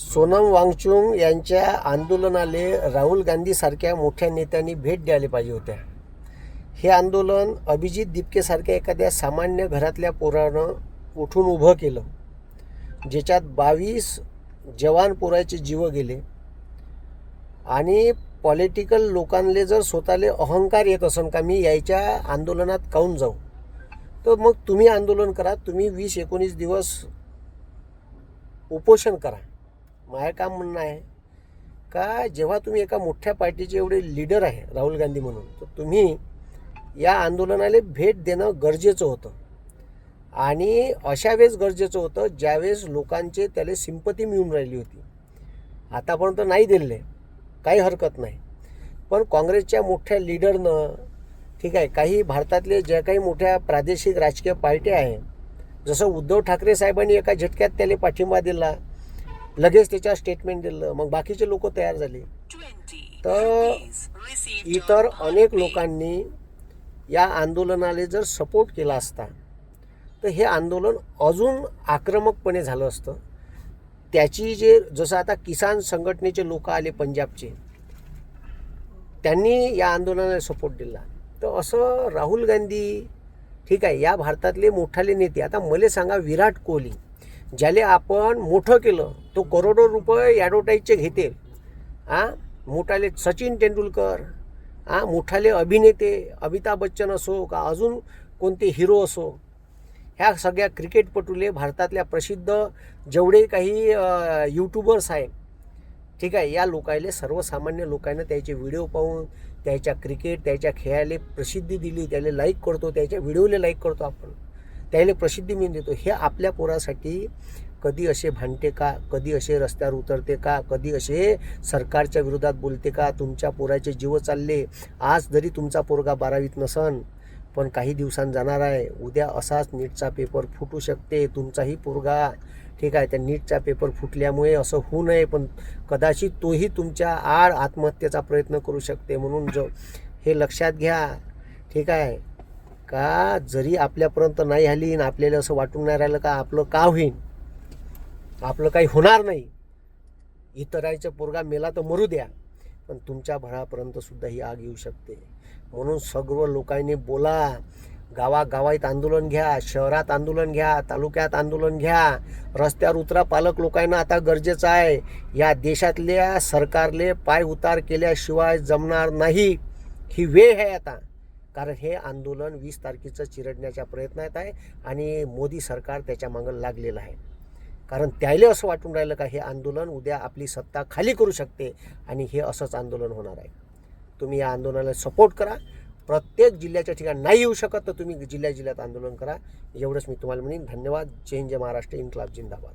सोनम वांगचुक यांच्या आंदोलनाला राहुल गांधी सारख्या मोठ्या नेत्यांनी भेट द्यायला पाहिजे होत्या. हे आंदोलन अभिजित दिपके सारख्या एखाद्या सामान्य घरातल्या पोरानं उठून उभं केलं, ज्याच्यात 22 जवान पोराचे जीव गेले. आणि पॉलिटिकल लोकांले जर स्वतःले अहंकार येत असन का मी यायच्या आंदोलनात काऊन जाऊ, तर मग तुम्ही आंदोलन करा. तुम्ही 20-19 दिवस उपोषण करा. माझं काम म्हणणं आहे का जेव्हा तुम्ही एका मोठ्या पार्टीचे एवढे लीडर आहे राहुल गांधी म्हणून, तर तुम्ही या आंदोलनाला भेट देणं गरजेचं होतं. आणि अशा वेळेस गरजेचं होतं ज्यावेळेस लोकांचे त्याला सिंपती मिळून राहिली होती. आतापर्यंत नाही दिले, काही हरकत नाही. पण काँग्रेसच्या मोठ्या लीडरनं, ठीक आहे, काही भारतातले ज्या काही मोठ्या प्रादेशिक राजकीय पार्ट्या आहे, जसं उद्धव ठाकरे साहेबांनी एका झटक्यात त्याला पाठिंबा दिला, लगेच त्याच्या स्टेटमेंट दिलं, मग बाकीचे लोक तयार झाले. तर इतर अनेक लोकांनी या आंदोलनाला जर सपोर्ट केला असता तर हे आंदोलन अजून आक्रमकपणे झालं असतं. त्याची जसं आता किसान संघटनेचे लोक आले पंजाबचे, त्यांनी या आंदोलनाला सपोर्ट दिला. तर असं राहुल गांधी, ठीक आहे, या भारतातले मोठाले नेते, आता मला सांगा, विराट कोहली ज्याले आपण मोठं केलं तो करोडो रुपये ॲडव्हर्टाईजचे घेते, मोठाले सचिन तेंडुलकर, मोठाले अभिनेते अमिताभ बच्चन असो का अजून कोणते हिरो असो, ह्या सगळ्या क्रिकेटपटूले, भारतातल्या प्रसिद्ध जेवढे काही यूट्यूबर्स आहेत, ठीक आहे, या लोकांना, सर्वसामान्य लोकांना त्याचे व्हिडिओ पाहून त्याच्या क्रिकेट, त्याच्या खेळाला प्रसिद्धी दिली, त्याला लाईक करतो, त्याच्या व्हिडिओला लाईक करतो, आपण त्याला प्रसिद्धी मिळून देतो. हे आपल्या पोरासाठी कधी असे भांडते का, कधी असे रस्त्यावर उतरते का, कधी असे सरकारच्या विरोधात बोलते का? तुमच्या पोराचे जीव चालले. आज जरी तुमचा पोरगा 12वीत नसन, पण काही दिवसांत जाणार आहे. उद्या असाच नीटचा पेपर फुटू शकते. तुमचाही पोरगा, ठीक आहे, त्या नीटचा पेपर फुटल्यामुळे असं होऊ नये, पण कदाचित तोही तुमच्या आड आत्महत्येचा प्रयत्न करू शकते. म्हणून हे लक्षात घ्या, ठीक आहे का? जरी आपल्यापर्यंत नाही आली आणि आपल्याला असं वाटून नाही राहिलं का आपलं का होईन, आपलं काही होणार नाही, इतरांचा पोरगा मेला तर मरू द्या, पण तुमच्या घरापर्यंत सुद्धा ही आग येऊ शकते. म्हणून सर्व लोकांनी बोला, गावागावात आंदोलन घ्या, शहरात आंदोलन घ्या, तालुक्यात आंदोलन घ्या, रस्त्यावर उतरा. पालक लोकांना आता गरजेचं आहे. या देशातल्या सरकारले पाय उतार केल्याशिवाय जमणार नाही. ही वेळ आहे आता, कारण हे आंदोलन 20 तारखेचं चिरडण्याच्या प्रयत्नात आहे आणि मोदी सरकार त्याच्या मागं लागलेलं आहे. कारण त्याला असं वाटून राहिलं का हे आंदोलन उद्या आपली सत्ता खाली करू शकते आणि हे असंच आंदोलन होणार आहे. तुम्ही या आंदोलनाला सपोर्ट करा. प्रत्येक जिल्ह्याच्या ठिकाणी नाही येऊ शकत तर तुम्ही जिल्ह्यात आंदोलन करा. एवढंच मी तुम्हाला म्हणेन. धन्यवाद. जय हिंद, जय महाराष्ट्र. इन्क्लाब जिंदाबाद.